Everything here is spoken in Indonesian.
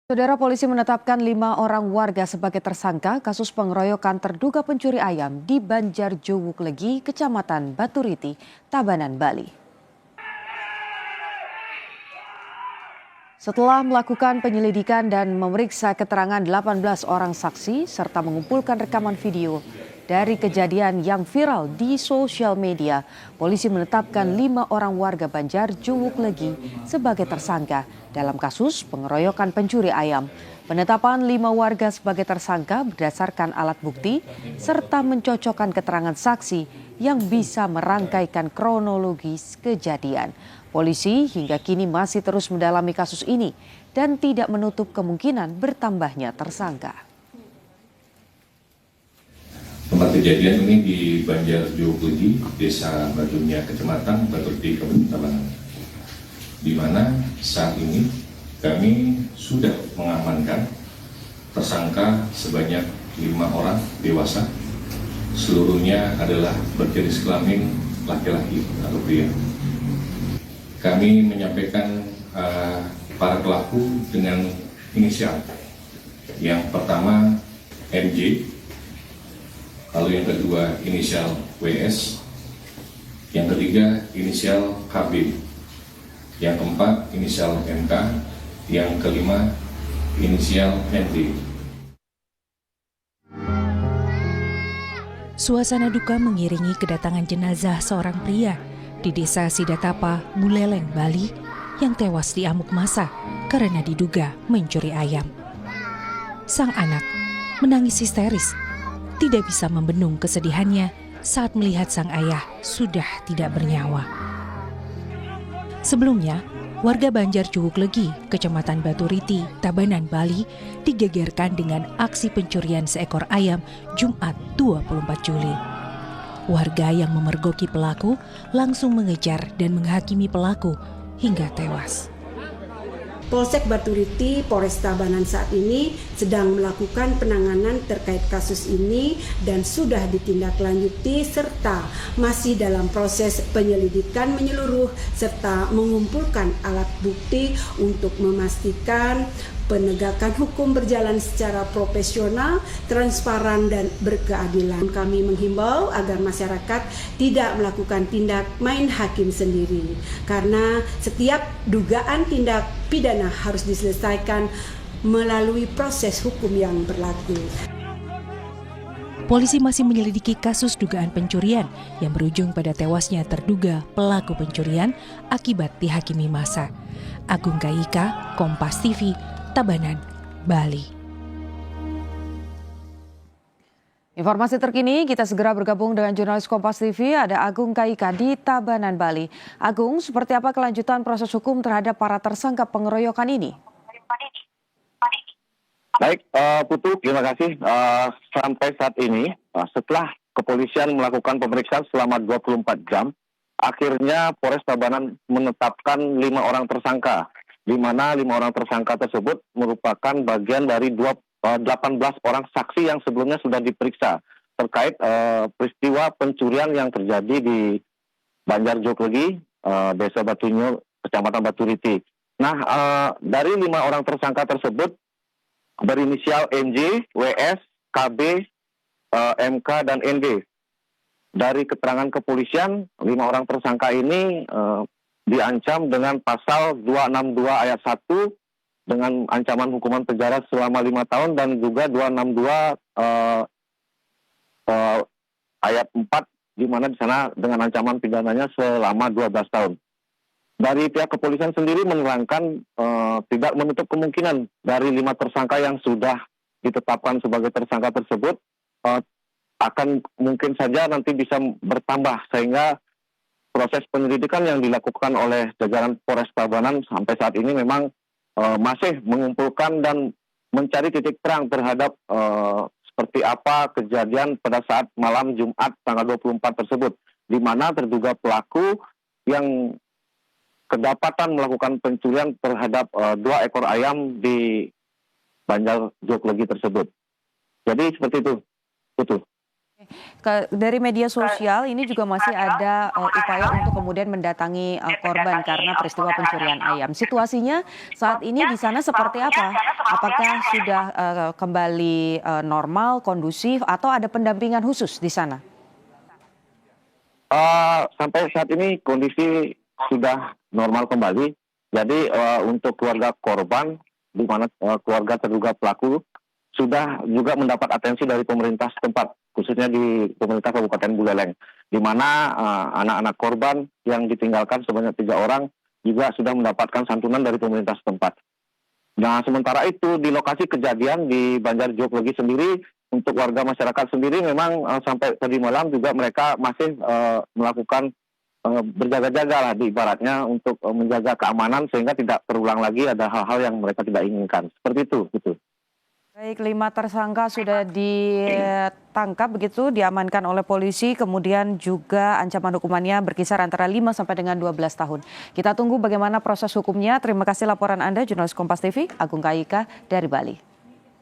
Saudara polisi menetapkan 5 orang warga sebagai tersangka kasus pengeroyokan terduga pencuri ayam di Banjarjowuklegi, Kecamatan Baturiti, Tabanan, Bali. Setelah melakukan penyelidikan dan memeriksa keterangan 18 orang saksi serta mengumpulkan rekaman video dari kejadian yang viral di sosial media, polisi menetapkan 5 orang warga Banjarjowuklegi sebagai tersangka dalam kasus pengeroyokan pencuri ayam. Penetapan 5 warga sebagai tersangka berdasarkan alat bukti serta mencocokkan keterangan saksi yang bisa merangkaikan kronologis kejadian. Polisi hingga kini masih terus mendalami kasus ini dan tidak menutup kemungkinan bertambahnya tersangka. Tempat kejadian ini di Banjarjowuklegi, Desa Batunya, Kecamatan Baturiti, Kabupaten Tabanan, di mana saat ini kami sudah mengamankan tersangka sebanyak 5 orang dewasa, seluruhnya adalah berjenis kelamin laki-laki atau pria. Kami menyampaikan para pelaku dengan inisial. Yang pertama MJ, lalu yang kedua inisial WS, yang ketiga inisial KB, yang keempat inisial MK, yang kelima inisial ND. Suasana duka mengiringi kedatangan jenazah seorang pria di Desa Sidatapa, Buleleng, Bali yang tewas diamuk massa karena diduga mencuri ayam. Sang anak menangis histeris, tidak bisa membendung kesedihannya saat melihat sang ayah sudah tidak bernyawa. Sebelumnya, warga Banjarjowuklegi, Kecamatan Baturiti, Tabanan, Bali digegerkan dengan aksi pencurian seekor ayam Jumat 24 Juli. Warga yang memergoki pelaku langsung mengejar dan menghakimi pelaku hingga tewas. Polsek Baturiti, Polres Tabanan saat ini sedang melakukan penanganan terkait kasus ini dan sudah ditindaklanjuti serta masih dalam proses penyelidikan menyeluruh serta mengumpulkan alat bukti untuk memastikan penegakan hukum berjalan secara profesional, transparan, dan berkeadilan. Kami menghimbau agar masyarakat tidak melakukan tindak main hakim sendiri, karena setiap dugaan tindak pidana harus diselesaikan melalui proses hukum yang berlaku. Polisi masih menyelidiki kasus dugaan pencurian yang berujung pada tewasnya terduga pelaku pencurian akibat dihakimi massa. Agung Kaika, Kompas TV, Tabanan, Bali. Informasi terkini kita segera bergabung dengan jurnalis Kompas TV, ada Agung Kaika di Tabanan, Bali. Agung, seperti apa kelanjutan proses hukum terhadap para tersangka pengeroyokan ini? Baik, Putu, terima kasih. Sampai saat ini, setelah kepolisian melakukan pemeriksaan selama 24 jam, akhirnya Polres Tabanan menetapkan 5 orang tersangka, di mana 5 orang tersangka tersebut merupakan bagian dari 18 orang saksi yang sebelumnya sudah diperiksa terkait peristiwa pencurian yang terjadi di Banjarjowuklegi, Desa Batunya, Kecamatan Baturiti. Nah, dari 5 orang tersangka tersebut berinisial MJ, WS, KB, MK, dan ND. Dari keterangan kepolisian, 5 orang tersangka ini diancam dengan pasal 262 ayat 1 dengan ancaman hukuman penjara selama 5 tahun dan juga 262 ayat 4 di mana di sana dengan ancaman pidananya selama 12 tahun. Dari pihak kepolisian sendiri menerangkan tidak menutup kemungkinan dari 5 tersangka yang sudah ditetapkan sebagai tersangka tersebut akan mungkin saja nanti bisa bertambah, sehingga proses penyelidikan yang dilakukan oleh jajaran Polres Tabanan sampai saat ini memang masih mengumpulkan dan mencari titik terang terhadap seperti apa kejadian pada saat malam Jumat tanggal 24 tersebut, di mana terduga pelaku yang kedapatan melakukan pencurian terhadap 2 ekor ayam di Banjarjowuklegi tersebut. Jadi seperti itu, betul. Dari media sosial ini juga masih ada upaya untuk kemudian mendatangi korban karena peristiwa pencurian ayam. Situasinya saat ini di sana seperti apa? Apakah sudah kembali normal, kondusif, atau ada pendampingan khusus di sana? Sampai saat ini kondisi sudah normal kembali. Jadi untuk keluarga korban, di mana keluarga terduga pelaku sudah juga mendapat atensi dari pemerintah setempat, khususnya di pemerintah Kabupaten Buleleng, di mana anak-anak korban yang ditinggalkan sebanyak 3 orang juga sudah mendapatkan santunan dari pemerintah setempat. Nah, sementara itu di lokasi kejadian di Banjar Joglogi sendiri, untuk warga masyarakat sendiri memang sampai tadi malam juga mereka masih melakukan berjaga-jaga lah di ibaratnya untuk menjaga keamanan sehingga tidak terulang lagi ada hal-hal yang mereka tidak inginkan. Seperti itu, gitu. Baik, 5 tersangka sudah ditangkap begitu, diamankan oleh polisi, kemudian juga ancaman hukumannya berkisar antara 5 sampai dengan 12 tahun. Kita tunggu bagaimana proses hukumnya. Terima kasih laporan Anda, jurnalis Kompas TV, Agung Kaika dari Bali.